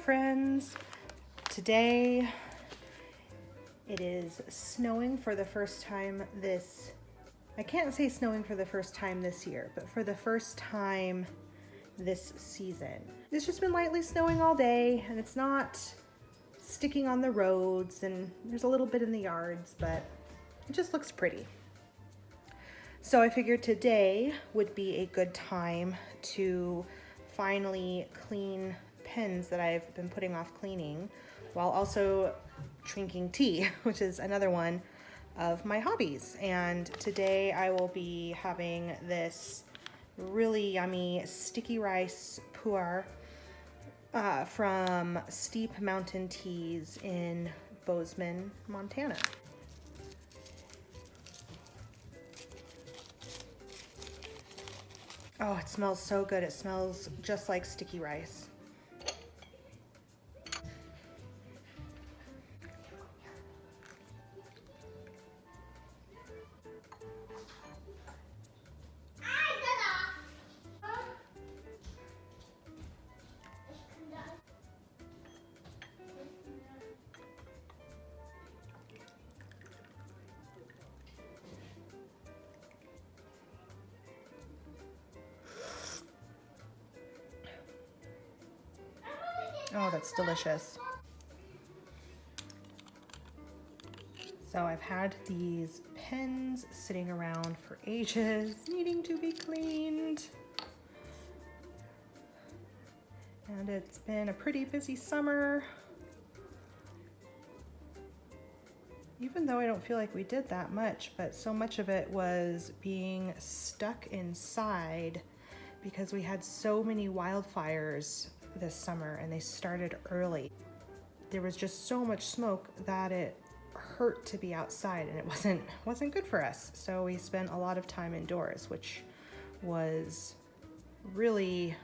friends. Today it is snowing for the first time I can't say snowing for the first time this year, but for the first time this season. It's just been lightly snowing all day and it's not sticking on the roads, and there's a little bit in the yards, but it just looks pretty. So I figured today would be a good time to finally clean pens that I've been putting off cleaning, while also drinking tea, which is another one of my hobbies. And today I will be having this really yummy sticky rice pu'erh from Steep Mountain Teas in Bozeman, Montana. Oh, it smells so good. It smells just like sticky rice. Oh, that's delicious. So I've had these pens sitting around for ages, needing to be cleaned. And it's been a pretty busy summer. Even though I don't feel like we did that much, but so much of it was being stuck inside because we had so many wildfires this summer and they started early. There was just so much smoke that it hurt to be outside, and it wasn't good for us. So we spent a lot of time indoors, which was really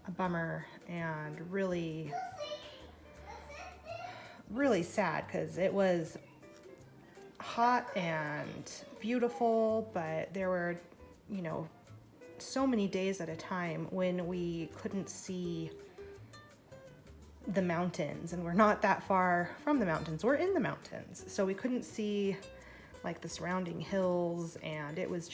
a bummer and really sad, because it was hot and beautiful, but there were, so many days at a time when we couldn't see the mountains, and we're not that far from the mountains. We're in the mountains, so we couldn't see like the surrounding hills, and it was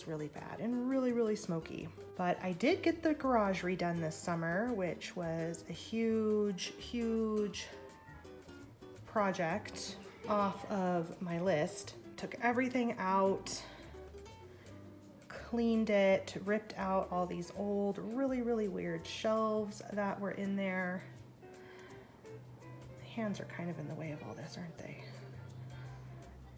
really bad and really smoky. But I did get the garage redone this summer, which was a huge project off of my list. Took everything out, cleaned it, ripped out all these old, really weird shelves that were in there. My hands are kind of in the way of all this, aren't they?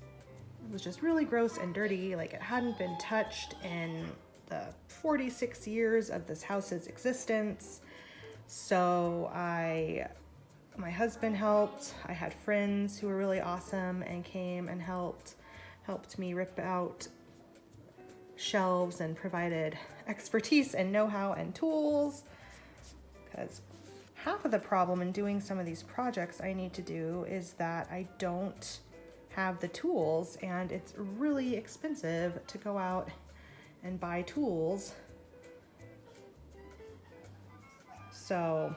It was just really gross and dirty, like it hadn't been touched in the 46 years of this house's existence. So my husband helped. I had friends who were really awesome and came and helped me rip out shelves and provided expertise and know-how and tools, because half of the problem in doing some of these projects I need to do is that I don't have the tools, and it's really expensive to go out and buy tools. So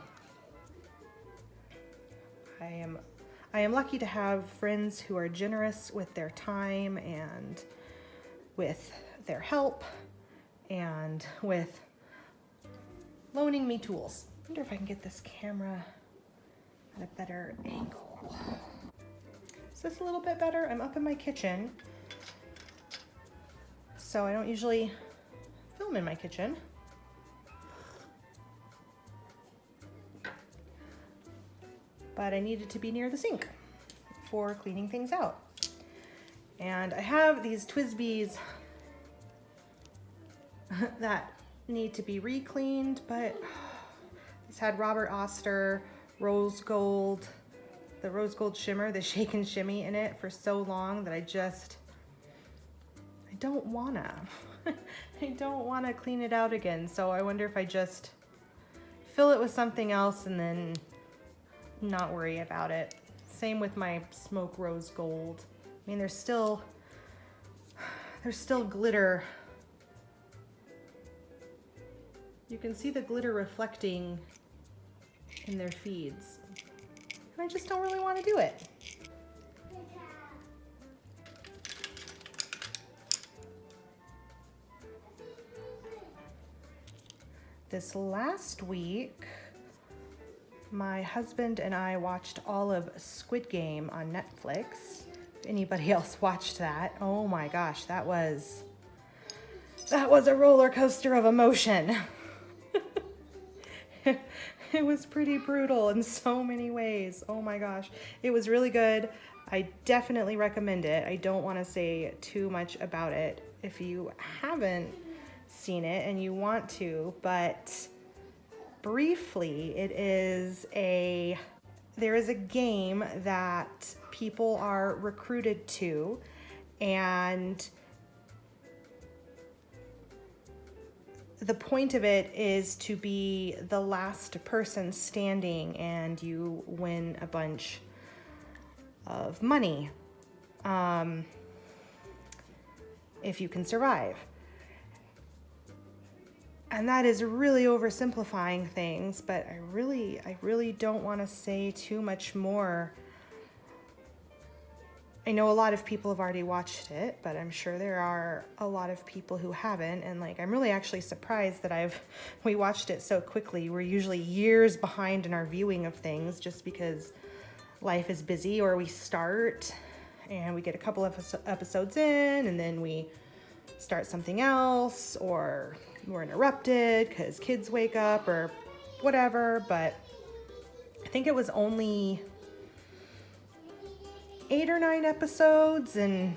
I am lucky to have friends who are generous with their time and with their help and with loaning me tools. I wonder if I can get this camera at a better angle. Is this a little bit better? I'm up in my kitchen, so I don't usually film in my kitchen. But I needed to be near the sink for cleaning things out. And I have these Twisbees that need to be re-cleaned, but this had Robert Oster rose gold, the rose gold shimmer, the shake and shimmy in it for so long that I don't wanna. I don't wanna clean it out again. So I wonder if I just fill it with something else and then not worry about it. Same with my smoke rose gold. I mean, there's still glitter. You can see the glitter reflecting in their feeds. And I just don't really want to do it. This last week, my husband and I watched all of Squid Game on Netflix. If anybody else watched that, oh my gosh, that was a roller coaster of emotion. It was pretty brutal in so many ways. Oh my gosh, it was really good. I definitely recommend it. I don't want to say too much about it if you haven't seen it and you want to, but briefly, there is a game that people are recruited to, and the point of it is to be the last person standing, and you win a bunch of money if you can survive. And that is really oversimplifying things, but I really don't want to say too much more. I know a lot of people have already watched it, but I'm sure there are a lot of people who haven't. And I'm really actually surprised that we watched it so quickly. We're usually years behind in our viewing of things just because life is busy, or we start and we get a couple of episodes in and then we start something else, or we're interrupted because kids wake up or whatever. But I think it was only 8 or 9 episodes, and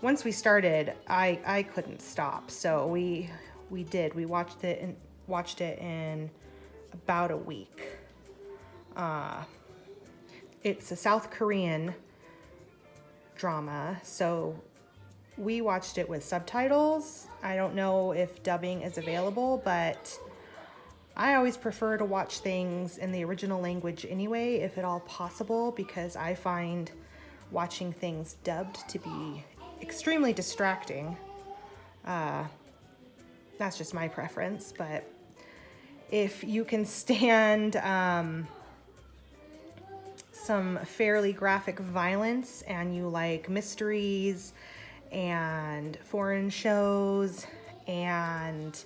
once we started, I couldn't stop. So we watched it in about a week. It's a South Korean drama, so we watched it with subtitles. I don't know if dubbing is available, but I always prefer to watch things in the original language anyway, if at all possible, because I find watching things dubbed to be extremely distracting. That's just my preference, but if you can stand some fairly graphic violence and you like mysteries and foreign shows and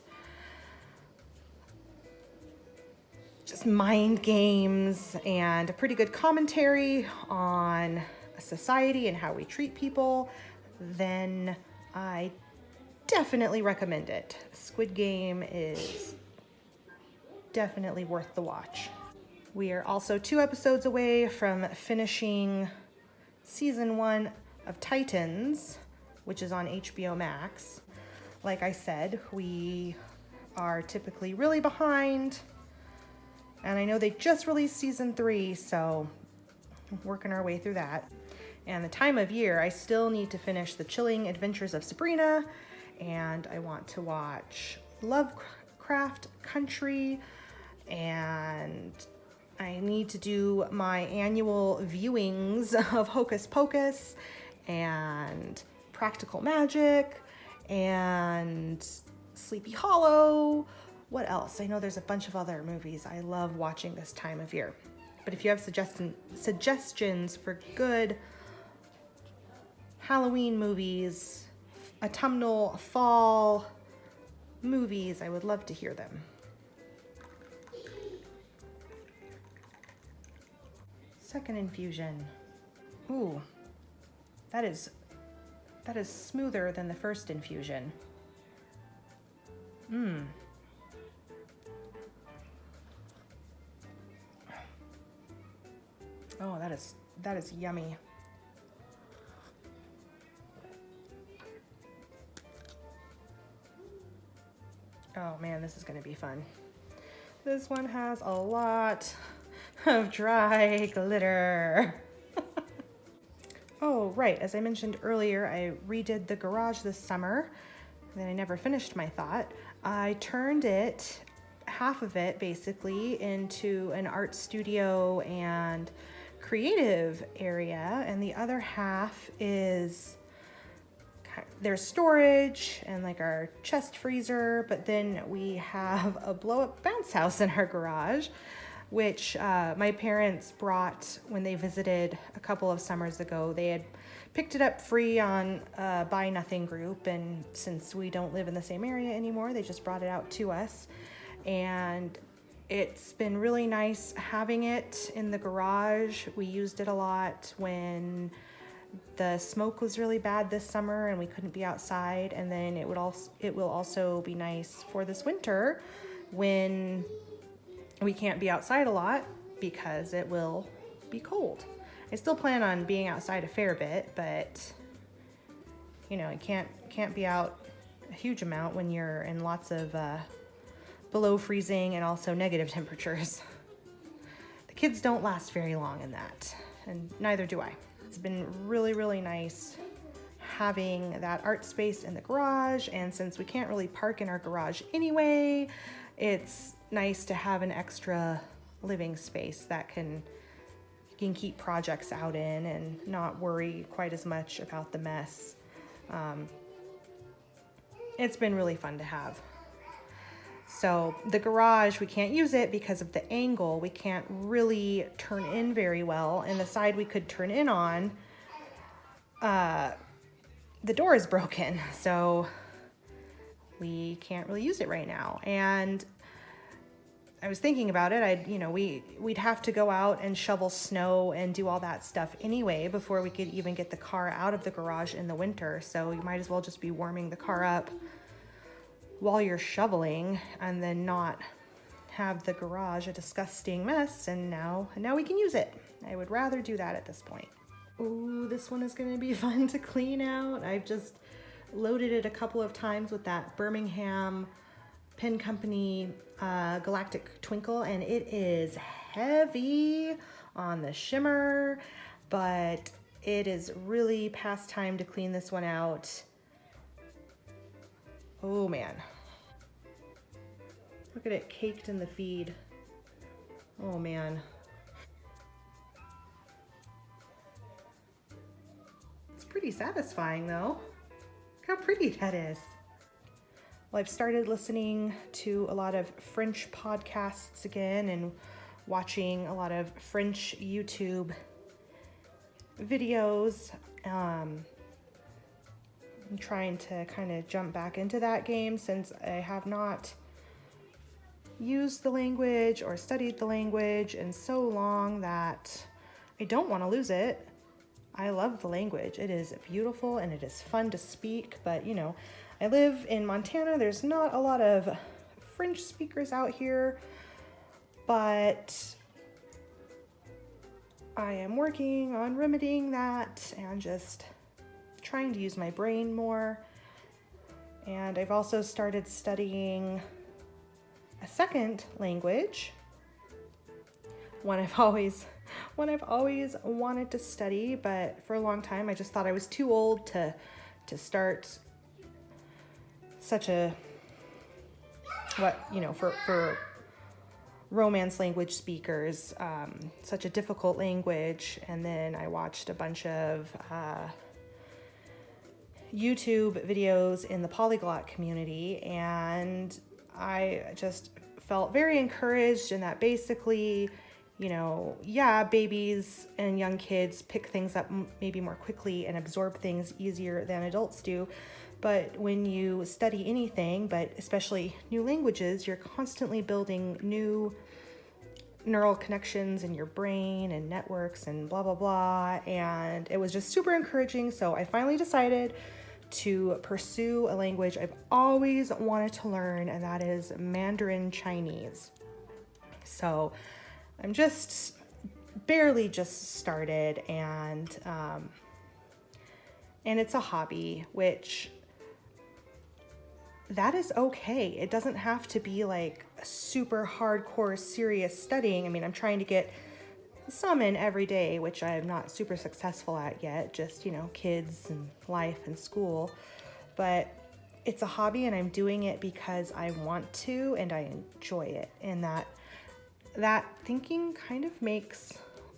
just mind games and a pretty good commentary on society and how we treat people, then I definitely recommend it. Squid Game is definitely worth the watch. We are also 2 episodes away from finishing season 1 of Titans, which is on HBO Max. Like I said, we are typically really behind, and I know they just released season 3, so working our way through that. And the time of year, I still need to finish The Chilling Adventures of Sabrina, and I want to watch Lovecraft Country, and I need to do my annual viewings of Hocus Pocus and Practical Magic and Sleepy Hollow. What else? I know there's a bunch of other movies I love watching this time of year. But if you have suggestions for good Halloween movies, autumnal fall movies, I would love to hear them. Second infusion. Ooh, that is smoother than the first infusion. Oh, that is yummy. Oh man, this is gonna be fun. This one has a lot of dry glitter. Oh, right, as I mentioned earlier, I redid the garage this summer, and then I never finished my thought. I turned it, half of it basically, into an art studio and creative area, and the other half is there's storage and our chest freezer, but then we have a blow-up bounce house in our garage. which my parents brought when they visited a couple of summers ago. They had picked it up free on a Buy Nothing group, and since we don't live in the same area anymore, they just brought it out to us. And it's been really nice having it in the garage. We used it a lot when the smoke was really bad this summer and we couldn't be outside. And then it will also be nice for this winter when we can't be outside a lot because it will be cold. I still plan on being outside a fair bit, but you know, I can't be out a huge amount when you're in lots of below freezing and also negative temperatures. The kids don't last very long in that, and neither do I. It's been really, really nice having that art space in the garage, and since we can't really park in our garage anyway, it's nice to have an extra living space that you can keep projects out in and not worry quite as much about the mess. It's been really fun to have. So the garage, we can't use it because of the angle. We can't really turn in very well, and the side we could turn in on, the door is broken, so we can't really use it right now. And I was thinking about it. We'd have to go out and shovel snow and do all that stuff anyway before we could even get the car out of the garage in the winter. So you might as well just be warming the car up while you're shoveling and then not have the garage a disgusting mess. And now we can use it. I would rather do that at this point. Ooh, this one is gonna be fun to clean out. I've just loaded it a couple of times with that Birmingham Pen Company Galactic Twinkle, and it is heavy on the shimmer, but it is really past time to clean this one out. Oh man. Look at it caked in the feed. Oh man. It's pretty satisfying though. Look how pretty that is. Well, I've started listening to a lot of French podcasts again and watching a lot of French YouTube videos. I'm trying to kind of jump back into that game since I have not used the language or studied the language in so long that I don't want to lose it. I love the language. It is beautiful and it is fun to speak, but you know, I live in Montana. There's not a lot of French speakers out here, but I am working on remedying that and just trying to use my brain more. And I've also started studying a second language, one I've always wanted to study, but for a long time I just thought I was too old to start such a, for Romance language speakers, such a difficult language. And then I watched a bunch of YouTube videos in the polyglot community, and I just felt very encouraged in that basically, babies and young kids pick things up maybe more quickly and absorb things easier than adults do. But when you study anything, but especially new languages, you're constantly building new neural connections in your brain and networks and blah, blah, blah. And it was just super encouraging. So I finally decided to pursue a language I've always wanted to learn, and that is Mandarin Chinese. So I'm just barely just started, and it's a hobby, which that is okay. It doesn't have to be like a super hardcore serious studying. I mean, I'm trying to get some in every day, which I'm not super successful at yet, just, kids and life and school. But it's a hobby, and I'm doing it because I want to and I enjoy it. And that thinking kind of makes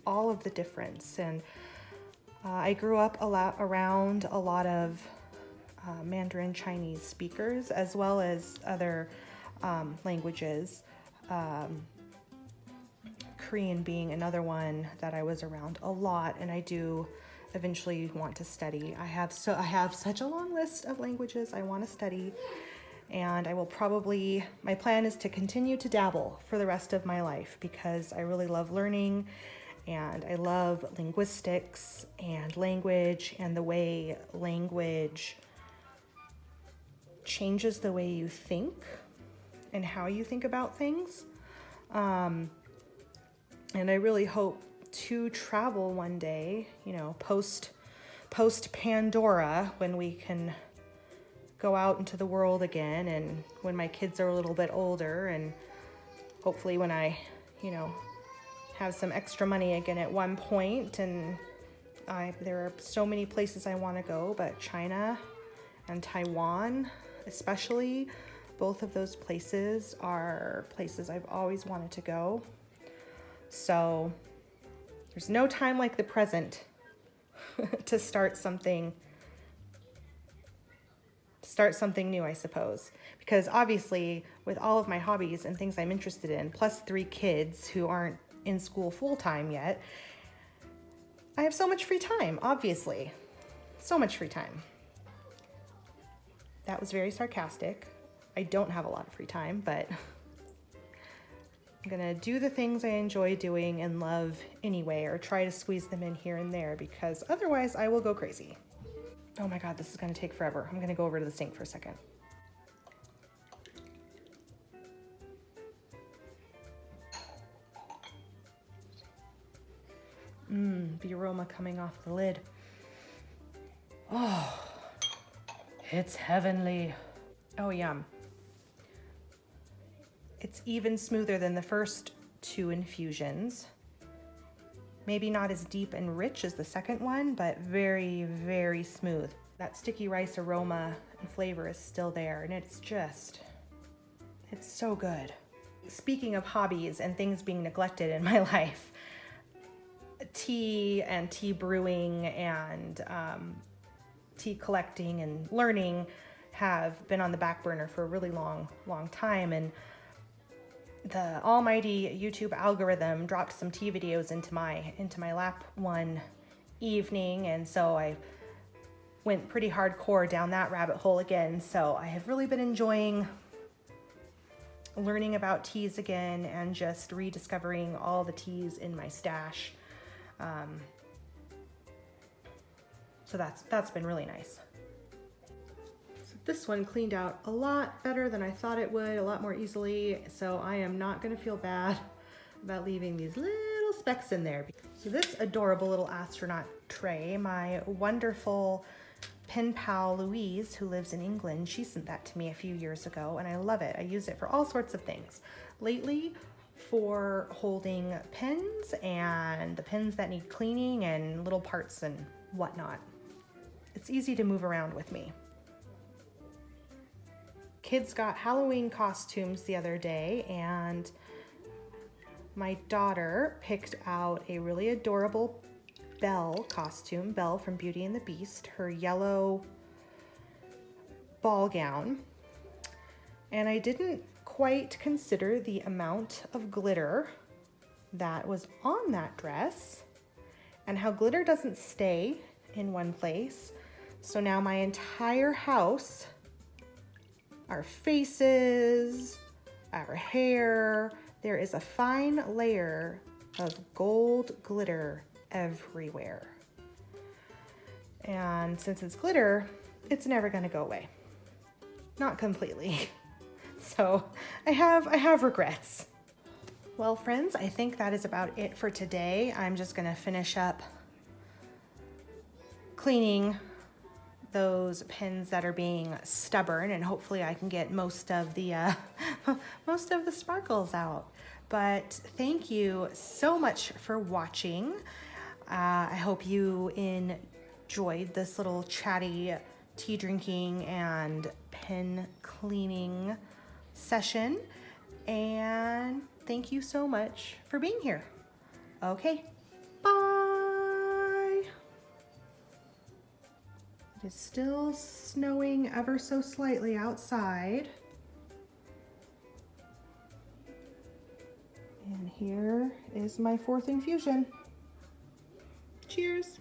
all of the difference. And I grew up around a lot of Mandarin Chinese speakers, as well as other languages. Korean being another one that I was around a lot, and I do eventually want to study. I have such a long list of languages I want to study, and I will probably, my plan is to continue to dabble for the rest of my life because I really love learning, and I love linguistics and language, and the way language changes the way you think and how you think about things. And I really hope to travel one day, you know, post Pandora, when we can go out into the world again, and when my kids are a little bit older, and hopefully when I, you know, have some extra money again at one point. And there are so many places I want to go, but China and Taiwan especially, both of those places are places I've always wanted to go. So there's no time like the present to start something new, I suppose. Because obviously, with all of my hobbies and things I'm interested in, plus 3 kids who aren't in school full-time yet, I have so much free time, obviously. So much free time. That was very sarcastic. I don't have a lot of free time, but I'm gonna do the things I enjoy doing and love anyway, or try to squeeze them in here and there, because otherwise I will go crazy. Oh my God, this is gonna take forever. I'm gonna go over to the sink for a second. The aroma coming off the lid. Oh, it's heavenly. Oh, yum. It's even smoother than the first 2 infusions. Maybe not as deep and rich as the second one, but very, very smooth. That sticky rice aroma and flavor is still there, and it's so good. Speaking of hobbies and things being neglected in my life, tea and tea brewing and tea collecting and learning have been on the back burner for a really long time, and the almighty YouTube algorithm dropped some tea videos into my lap one evening, and so I went pretty hardcore down that rabbit hole again. So I have really been enjoying learning about teas again and just rediscovering all the teas in my stash. So that's been really nice. So this one cleaned out a lot better than I thought it would, a lot more easily. So I am not gonna feel bad about leaving these little specks in there. So this adorable little astronaut tray, my wonderful pen pal Louise, who lives in England, she sent that to me a few years ago, and I love it. I use it for all sorts of things. Lately, for holding pens and the pens that need cleaning and little parts and whatnot. It's easy to move around with me. Kids got Halloween costumes the other day, and my daughter picked out a really adorable Belle costume, Belle from Beauty and the Beast, her yellow ball gown. And I didn't quite consider the amount of glitter that was on that dress and how glitter doesn't stay in one place. So now my entire house, our faces, our hair, there is a fine layer of gold glitter everywhere. And since it's glitter, it's never gonna go away. Not completely. So I have regrets. Well, friends, I think that is about it for today. I'm just gonna finish up cleaning those pins that are being stubborn, and hopefully I can get most of the sparkles out. But thank you so much for watching. I hope you enjoyed this little chatty tea drinking and pen cleaning session, and thank you so much for being here. Okay, bye. It is still snowing ever so slightly outside, And here is my fourth infusion. Cheers.